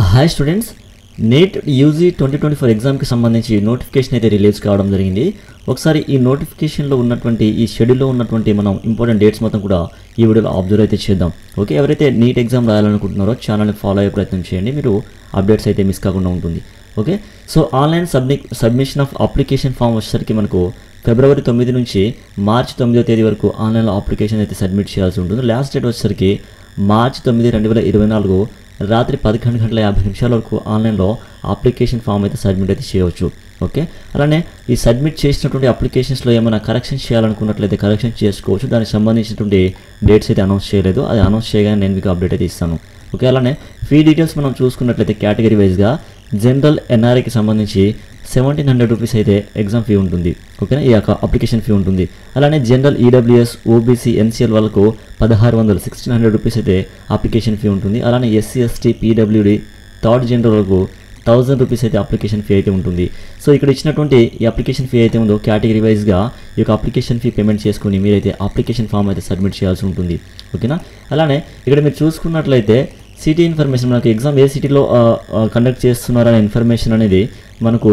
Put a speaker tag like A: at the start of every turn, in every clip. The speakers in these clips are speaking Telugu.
A: హాయ్ స్టూడెంట్స్, నీట్ యూజీ 2024 ఎగ్జామ్కి సంబంధించి నోటిఫికేషన్ అయితే రిలీజ్ కావడం జరిగింది. ఒకసారి ఈ నోటిఫికేషన్లో ఉన్నటువంటి ఈ షెడ్యూల్లో ఉన్నటువంటి మనం ఇంపార్టెంట్ డేట్స్ మొత్తం కూడా ఈ వీడియోలో అబ్జర్వ్ అయితే చేద్దాం. ఓకే, ఎవరైతే నీట్ ఎగ్జామ్ రాయాలనుకుంటున్నారో ఛానల్ని ఫాలో అయ్యే ప్రయత్నం చేయండి, మీరు అప్డేట్స్ అయితే మిస్ కాకుండా ఉంటుంది. Okay, so online submission of application form వచ్చేసరికి మనకు ఫిబ్రవరి 9 నుంచి మార్చి 9వ తేదీ వరకు ఆన్లైన్లో అప్లికేషన్ అయితే సబ్మిట్ చేయాల్సి ఉంటుంది. లాస్ట్ డేట్ వచ్చేసరికి మార్చి 9, 2024 రాత్రి 11:50 వరకు ఆన్లైన్లో అప్లికేషన్ ఫామ్ అయితే సబ్మిట్ అయితే చేయవచ్చు. ఓకే, అలానే ఈ సబ్మిట్ చేసినటువంటి అప్లికేషన్స్లో ఏమైనా కరెక్షన్ చేయాలనుకున్నట్లయితే కరెక్షన్ చేసుకోవచ్చు. దానికి సంబంధించినటువంటి డేట్స్ అయితే అనౌన్స్ చేయలేదు, అది అనౌన్స్ చేయగానే నేను మీకు అప్డేట్ అయితే ఇస్తాను. ఓకే, అలానే ఫీ డీటెయిల్స్ మనం చూసుకున్నట్లయితే కేటగిరీ వైజ్గా జనరల్ ఎన్ఆర్ఐకి సంబంధించి 1700 రూపీస్ అయితే ఎగ్జామ్ ఫీ ఉంటుంది. ఓకేనా, ఈ యొక్క అప్లికేషన్ ఫీ ఉంటుంది. అలానే జనరల్ ఈడబ్ల్యూఎస్, ఓబీసీ, ఎన్సీఎల్ వాళ్ళకు 1600 రూపీస్ అయితే అప్లికేషన్ ఫీ ఉంటుంది. అలానే SC, ST, PWD, third general వరకు 1000 రూపీస్ అయితే అప్లికేషన్ ఫీ అయితే ఉంటుంది. సో ఇక్కడ ఇచ్చినటువంటి ఈ అప్లికేషన్ ఫీ అయితే ఉందో కేటగిరీ వైజ్గా ఈ యొక్క అప్లికేషన్ ఫీ పేమెంట్ చేసుకుని మీరైతే అప్లికేషన్ ఫామ్ అయితే సబ్మిట్ చేయాల్సి ఉంటుంది. ఓకేనా, అలానే ఇక్కడ మీరు చూసుకున్నట్లయితే సిటీ ఇన్ఫర్మేషన్, మనకు ఎగ్జామ్ ఏ సిటీలో కండక్ట్ చేస్తున్నారనే ఇన్ఫర్మేషన్ అనేది మనకు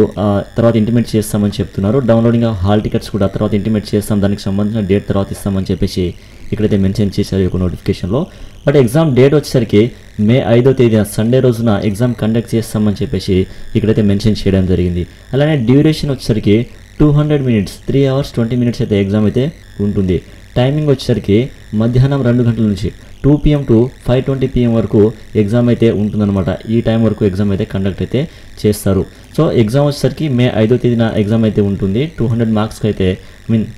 A: తర్వాత ఇంటిమేట్ చేస్తామని చెప్తున్నారు. డౌన్లోడింగ్ హాల్ టికెట్స్ కూడా తర్వాత ఇంటిమేట్ చేస్తాం, దానికి సంబంధించిన డేట్ తర్వాత ఇస్తామని చెప్పేసి ఇక్కడైతే మెన్షన్ చేశారు ఈ యొక్క నోటిఫికేషన్లో. బట్ ఎగ్జామ్ డేట్ వచ్చేసరికి మే 5వ తేదీన సండే రోజున ఎగ్జామ్ కండక్ట్ చేస్తామని చెప్పేసి ఇక్కడైతే మెన్షన్ చేయడం జరిగింది. అలానే డ్యూరేషన్ వచ్చేసరికి 200 minutes, 3 hours 20 minutes అయితే ఎగ్జామ్ అయితే ఉంటుంది. టైమింగ్ వచ్చేసరికి మధ్యాహ్నం 2 గంటల నుంచి 2 PM to 5:20 PM వరకు ఎగ్జామ్ అయితే ఉంటుందన్నమాట. ఈ టైం వరకు ఎగ్జామ్ అయితే కండక్ట్ అయితే చేస్తారు. సో ఎగ్జామ్ వచ్చేసరికి మే 5వ తేదీన ఎగ్జామ్ అయితే ఉంటుంది. 200 మార్క్స్కి అయితే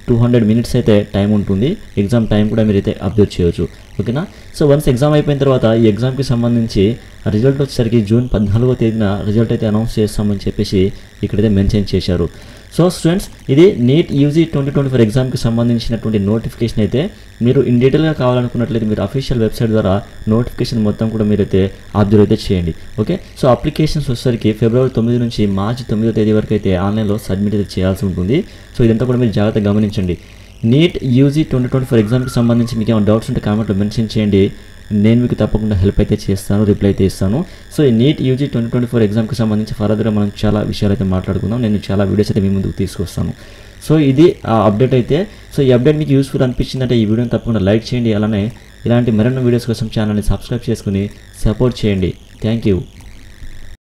A: 200 minutes అయితే టైం ఉంటుంది. ఎగ్జామ్ టైం కూడా మీరైతే అబ్జర్వ్ చేయవచ్చు. ఓకేనా, సో వన్స్ ఎగ్జామ్ అయిపోయిన తర్వాత ఈ ఎగ్జామ్కి సంబంధించి రిజల్ట్ వచ్చేసరికి జూన్ 14వ తేదీన రిజల్ట్ అయితే అనౌన్స్ చేస్తామని చెప్పేసి ఇక్కడైతే మెన్షన్ చేశారు. సో స్టూడెంట్స్, ఇది నీట్ యూజీ 2024 ఎగ్జామ్కి సంబంధించినటువంటి నోటిఫికేషన్ అయితే మీరు ఇన్ డీటెయిల్గా కావాలనుకున్నట్లయితే మీరు అఫీషియల్ వెబ్సైట్ ద్వారా నోటిఫికేషన్ మొత్తం కూడా మీరైతే అబ్జర్వ్ అయితే చేయండి. ఓకే, సో అప్లికేషన్స్ వచ్చేసరికి ఫిబ్రవరి 9 నుంచి మార్చి 9వ తేదీ వరకు అయితే ఆన్లైన్లో సబ్మిట్ అయితే చేయాల్సి ఉంటుంది. సో ఇదంతా కూడా మీరు జాగ్రత్తగా గమనించండి. నీట్ యూజీ 2024 ఎగ్జామ్కి సంబంధించి మీకు ఏమైనా డౌట్స్ ఉంటే కామెంట్లో మెన్షన్ చేయండి, నేను మీకు తప్పకుండా హెల్ప్ అయితే చేస్తాను, రిప్లై అయితే ఇస్తాను. సో ఈ నీట్ యూజీ 2024 ఎగ్జామ్కి సంబంధించి ఫర్దర్గా మనం చాలా విషయాలు అయితే మాట్లాడుకుందాం. నేను చాలా వీడియోస్ అయితే మీ ముందుకు తీసుకొస్తాను. సో ఇది ఆ అప్డేట్ అయితే. సో ఈ అప్డేట్ మీకు యూస్ఫుల్ అనిపించిందంటే ఈ వీడియోని తప్పకుండా లైక్ చేయండి. అలానే ఇలాంటి మరిన్ని వీడియోస్ కోసం ఛానల్ని సబ్స్క్రైబ్ చేసుకుని సపోర్ట్ చేయండి. Thank you.